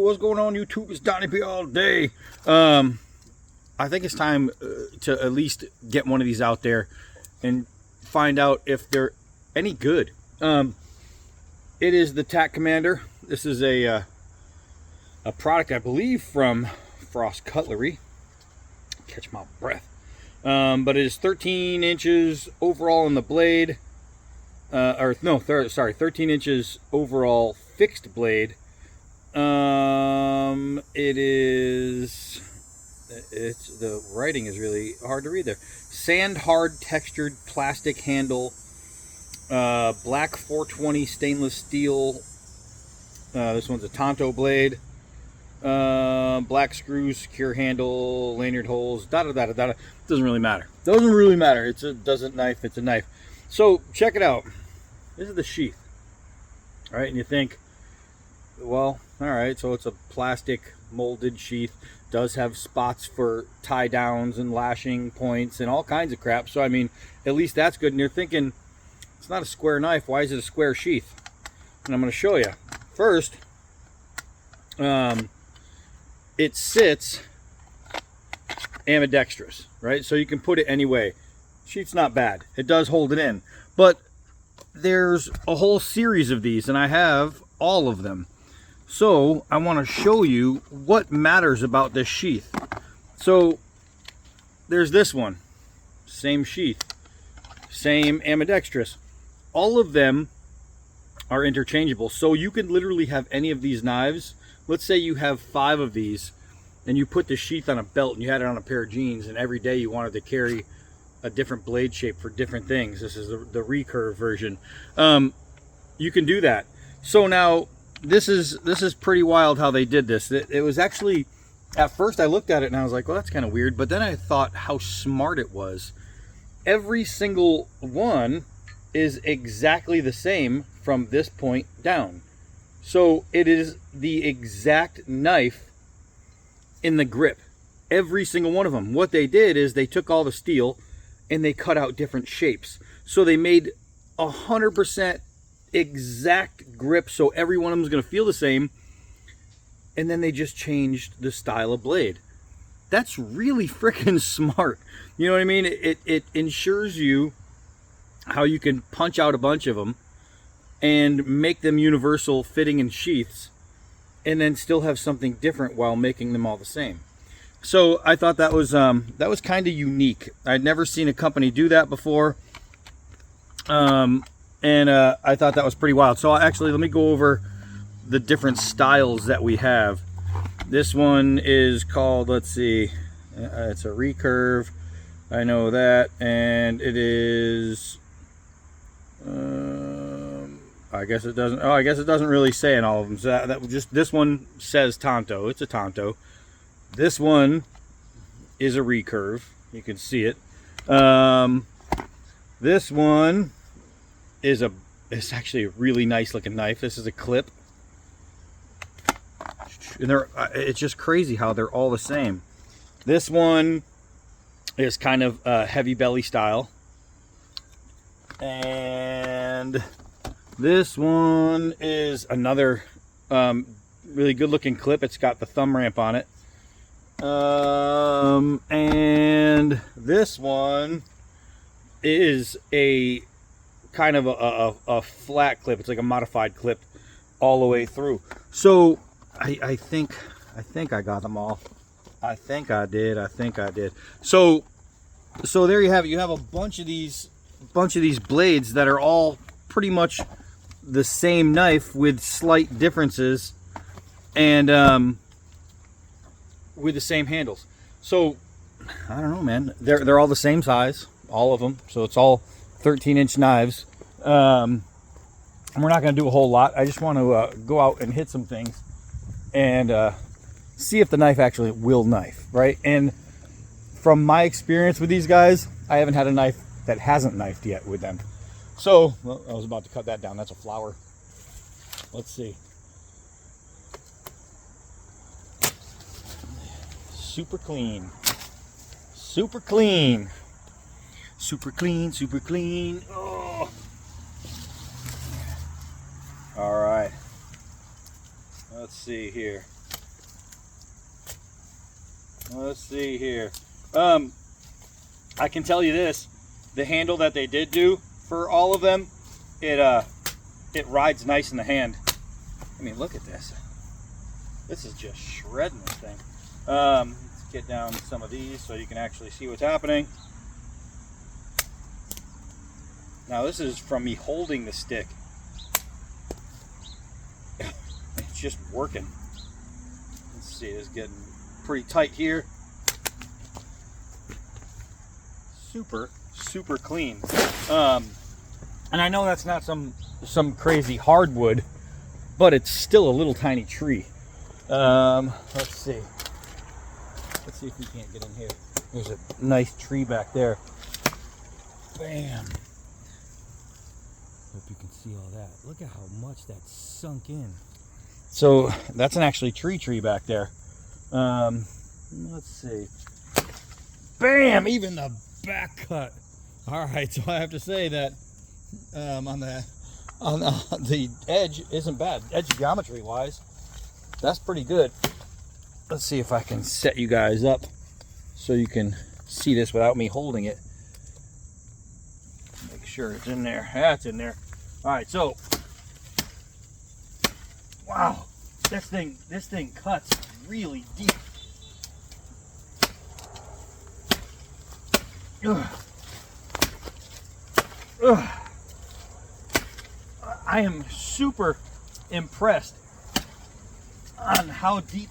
what's going on YouTube? It's Donnie P all day. I think it's time to at least get one of these out there and find out if they're any good. It is the TAC Commander. This is a product, I believe, from Frost Cutlery. Catch my breath. But it is 13 inches overall in the blade. 13 inches overall fixed blade. The writing is really hard to read there. Sand hard textured plastic handle, black 420 stainless steel. This one's a Tonto blade. Black screws, secure handle, lanyard holes, Doesn't really matter. Doesn't really matter. It's a knife. It's a knife. So check it out. This is the sheath. All right, and you think, well, all right, so it's a plastic molded sheath. Does have spots for tie downs and lashing points and all kinds of crap. So I mean, at least that's good. And you're thinking, it's not a square knife. Why is it a square sheath? And I'm going to show you. First, it sits ambidextrous, right? So you can put it any way. Sheath's not bad. It does hold it in. But there's a whole series of these, and I have all of them. So I want to show you what matters about this sheath. So there's this one. Same sheath. Same ambidextrous. All of them are interchangeable. So you could literally have any of these knives. Let's say you have 5 of these and you put the sheath on a belt and you had it on a pair of jeans, and every day you wanted to carry a different blade shape for different things. This is the recurve version. You can do that. So now this is pretty wild how they did this. It was actually, at first I looked at it and I was like, well, that's kind of weird. But then I thought how smart it was. Every single one is exactly the same from this point down. So it is the exact knife in the grip. Every single one of them. What they did is they took all the steel and they cut out different shapes. So they made 100% exact grip, so every one of them is going to feel the same. And then they just changed the style of blade. That's really freaking smart. You know what I mean? It ensures you how you can punch out a bunch of them and make them universal fitting in sheaths, and then still have something different while making them all the same. So I thought that was kind of unique. I'd never seen a company do that before, and I thought that was pretty wild. So actually, let me go over the different styles that we have. This one is called, let's see, it's a recurve. I know that, and it is. I guess it doesn't. Oh, I guess it doesn't really say in all of them. So that just, this one says Tonto. It's a Tonto. This one is a recurve. You can see it. This one is it's actually a really nice looking knife. This is a clip, and it's just crazy how they're all the same. This one is kind of heavy belly style, and this one is another really good looking clip. It's got the thumb ramp on it. And this one is a kind of a flat clip. It's like a modified clip all the way through. So I think I got them all. I think I did. So there you have it. You have a bunch of these blades that are all pretty much the same knife with slight differences, and with the same handles. So I don't know, man. They're all the same size, all of them. So it's all 13-inch knives. And we're not going to do a whole lot. I just want to go out and hit some things and see if the knife actually will knife, right? And from my experience with these guys, I haven't had a knife that hasn't knifed yet with them. So, well, I was about to cut that down. That's a flower. Let's see. Super clean. Super clean. Super clean, super clean. Oh. All right. Let's see here. Let's see here. I can tell you this, the handle that they did do for all of them, it rides nice in the hand. I mean, look at this. This is just shredding this thing. Let's get down some of these so you can actually see what's happening. Now this is from me holding the stick. It's just working. Let's see, it's getting pretty tight here. Super clean. And I know that's not some crazy hardwood, but it's still a little tiny tree. Let's see if we can't get in here. There's a nice tree back there. Bam. Hope you can see all that. Look at how much that's sunk in. So that's an actually tree back there. Let's see. Bam! Even the back cut. All right, so I have to say that on the edge isn't bad. Edge geometry wise, that's pretty good. Let's see if I can set you guys up so you can see this without me holding it. Make sure it's in there. That's in there. All right, so wow, this thing cuts really deep. Ugh. Ugh. I am super impressed on how deep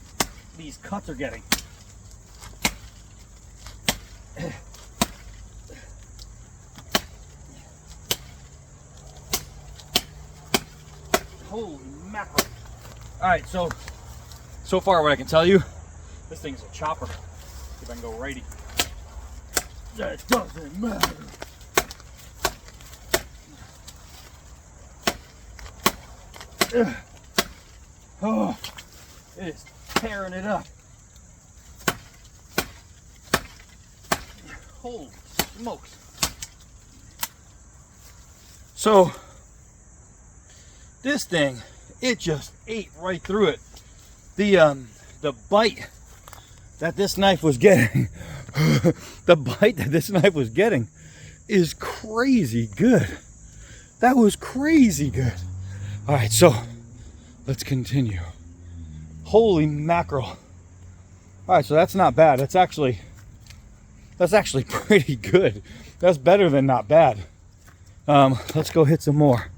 these cuts are getting. Holy mackerel. All right, so far what I can tell you, this thing's a chopper. See if I can go righty. That doesn't matter. Oh, it is tearing it up. Holy smokes. So this thing, it just ate right through it. The bite that this knife was getting, is crazy good. That was crazy good. All right, so let's continue. Holy mackerel. All right, so that's not bad. That's actually pretty good. That's better than not bad. Let's go hit some more.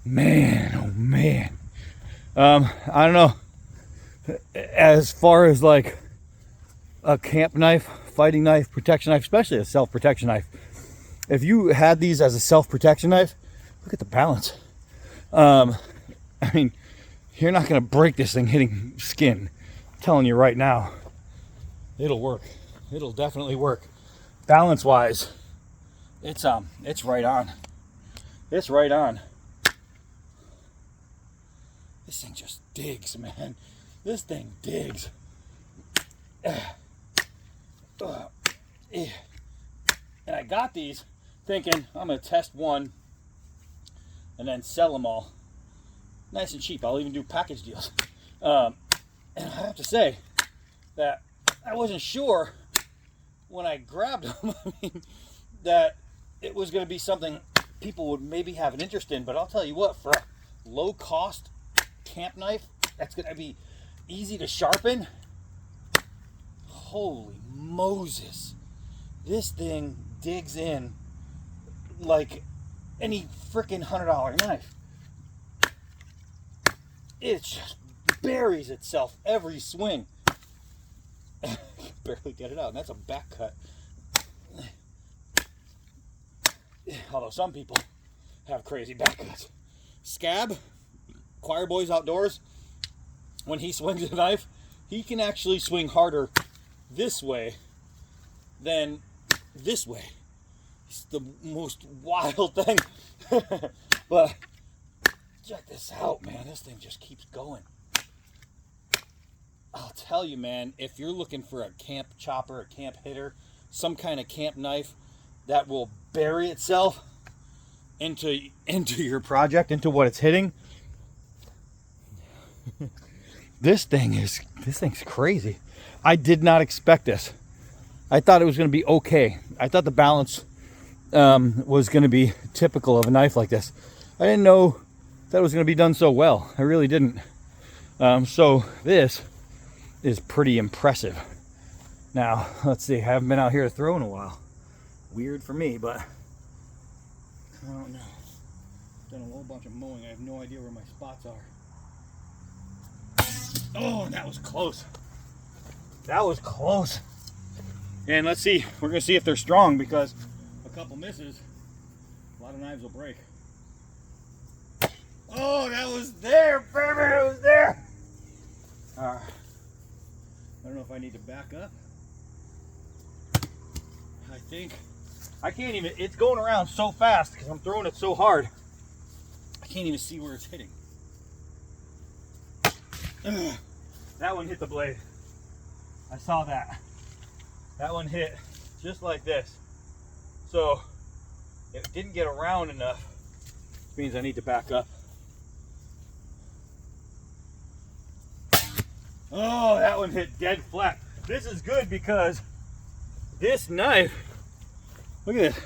Man, oh man. I don't know. As far as like a camp knife, fighting knife, protection knife, especially a self-protection knife. If you had these as a self-protection knife, look at the balance. I mean, you're not going to break this thing hitting skin. I'm telling you right now, it'll work. It'll definitely work. Balance-wise, it's right on. It's right on. This thing just digs, man. This thing digs. And I got these thinking I'm going to test one and then sell them all. Nice and cheap. I'll even do package deals. And I have to say that I wasn't sure when I grabbed them, that it was going to be something people would maybe have an interest in. But I'll tell you what, for a low cost camp knife that's going to be easy to sharpen, holy Moses, this thing digs in like any freaking $100 knife. It just buries itself every swing. Barely get it out, and that's a back cut. Although some people have crazy back cuts. Scab, Choir Boys Outdoors, when he swings a knife, he can actually swing harder this way than this way. It's the most wild thing. But check this out, man. This thing just keeps going. I'll tell you, man, if you're looking for a camp chopper, a camp hitter, some kind of camp knife that will bury itself into your project, into what it's hitting, This thing's crazy. I did not expect this. I thought it was going to be okay. I thought the balance was going to be typical of a knife like this. I didn't know that it was going to be done so well. I really didn't. So this is pretty impressive. Now, let's see. I haven't been out here to throw in a while. Weird for me, but I don't know. Done a whole bunch of mowing. I have no idea where my spots are. Oh, that was close. That was close. And let's see. We're going to see if they're strong, because a couple misses, a lot of knives will break. Oh, that was there, baby. It was there. I don't know if I need to back up. I think I can't even, it's going around so fast because I'm throwing it so hard. I can't even see where it's hitting. That one hit the blade. I saw that. That one hit just like this. So it didn't get around enough, which means I need to back up. Oh, that one hit dead flat. This is good because this knife, look at this.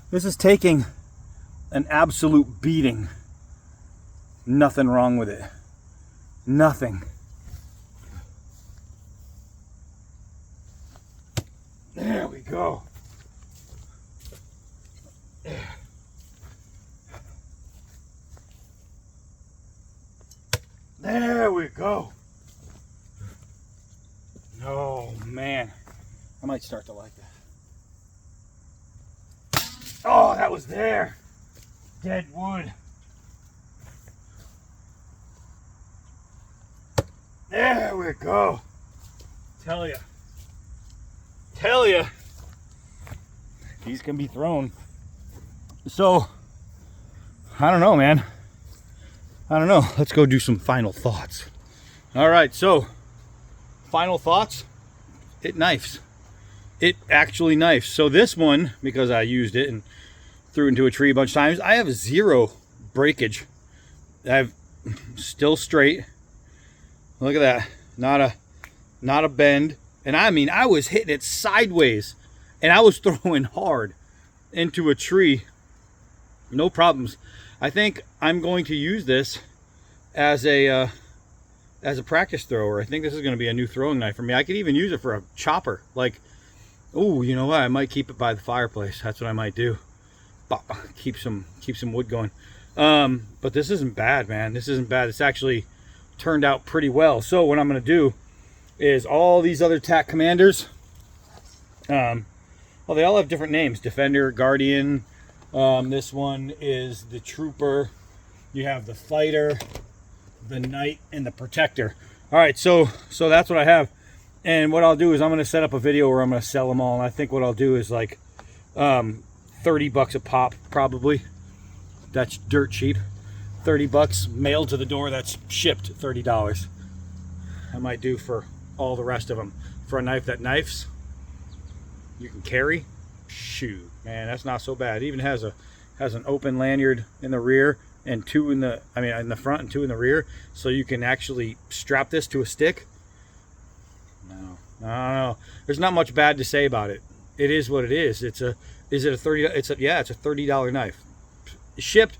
This is taking an absolute beating. Nothing wrong with it. Nothing. There we go. There we go. Oh man, I might start to like that. Oh, that was there. Dead wood. There we go. Tell ya, these can be thrown. So, I don't know, man. I don't know. Let's go do some final thoughts. All right, so final thoughts. It knifes. It actually knifes. So this one, because I used it and threw it into a tree a bunch of times, I have zero breakage. I've still straight. Look at that. Not a bend. And I mean, I was hitting it sideways and I was throwing hard into a tree. No problems. I think I'm going to use this as a practice thrower. I think this is going to be a new throwing knife for me. I could even use it for a chopper. Like, oh, you know what? I might keep it by the fireplace. That's what I might do. Keep some wood going. But this isn't bad, man. This isn't bad. It's actually turned out pretty well. So what I'm going to do is all these other TAC Commanders, well, they all have different names. Defender, Guardian. This one is the Trooper. You have the Fighter, the Knight, and the Protector. All right, so that's what I have. And what I'll do is I'm going to set up a video where I'm going to sell them all. And I think what I'll do is like $30 a pop, probably. That's dirt cheap. $30 mailed to the door. That's shipped $30. I might do for all the rest of them. For a knife that knifes, you can carry. Shoot, man, that's not so bad. It even has an open lanyard in the rear and two in the front and two in the rear, so you can actually strap this to a stick. No, there's not much bad to say about it. It is what it is. It's a $30 knife. Shipped,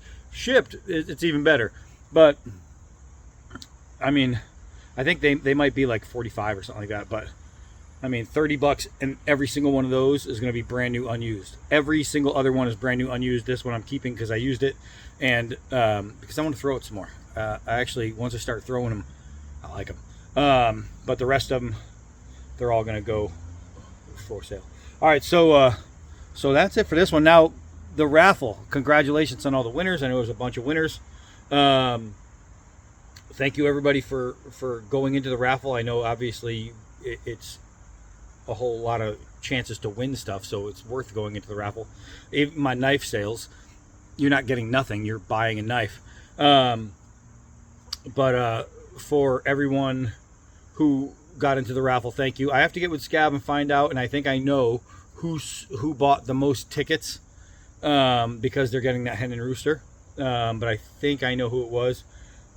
it's even better. But I mean, I think they might be like 45 or something like that, but I mean, $30 and every single one of those is going to be brand new unused. Every single other one is brand new unused. This one I'm keeping because I used it and because I want to throw it some more. I actually, once I start throwing them, I like them. But the rest of them, they're all going to go for sale. All right, so that's it for this one. Now, the raffle. Congratulations on all the winners. I know there's a bunch of winners. Thank you everybody for going into the raffle. I know obviously it's a whole lot of chances to win stuff, so it's worth going into the raffle. Even my knife sales, you're not getting nothing, you're buying a knife. But for everyone who got into the raffle, thank you. I have to get with Scab and find out, and I think I know who bought the most tickets, because they're getting that hen and rooster. But I think I know who it was.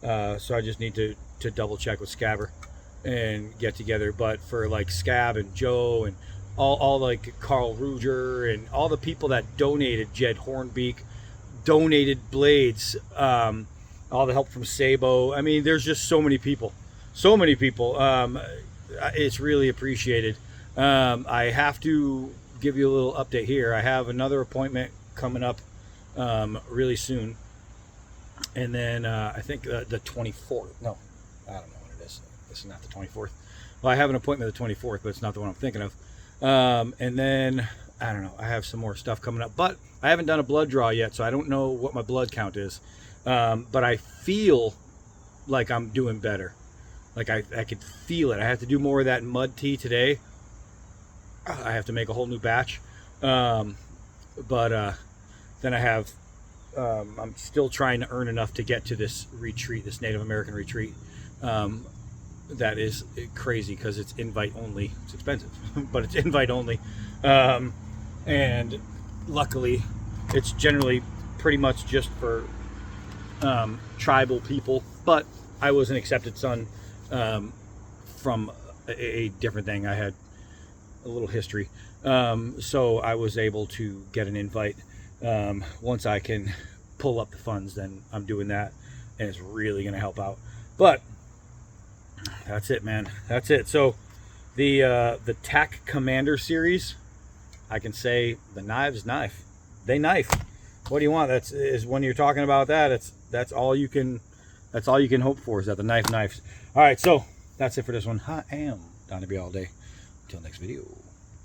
So I just need to to double check with Scabber and get together. But for like Scab and Joe and all like Carl Ruger and all the people that donated, Jed Hornbeak donated blades, all the help from Sabo. I mean, there's just so many people. It's really appreciated. I have to give you a little update here. I have another appointment coming up really soon. And then I think the 24th. No, I don't know what it is. This is not the 24th. Well, I have an appointment the 24th, but it's not the one I'm thinking of. And then, I don't know, I have some more stuff coming up. But I haven't done a blood draw yet, so I don't know what my blood count is. But I feel like I'm doing better. Like I could feel it. I have to do more of that mud tea today. I have to make a whole new batch. Then I have, I'm still trying to earn enough to get to this retreat, this Native American retreat. That is crazy because it's invite only. It's expensive, but it's invite only. And luckily, it's generally pretty much just for tribal people. But I was an accepted son from a different thing. I had a little history. So I was able to get an invite. Once I can pull up the funds, then I'm doing that, and it's really going to help out. But that's it, man. That's it. So the TAC Commander series, I can say the knives knife. They knife. What do you want? Is when you're talking about that, that's all you can hope for, is that the knife knives. All right, so that's it for this one. I am Donnie B all day. Until next video.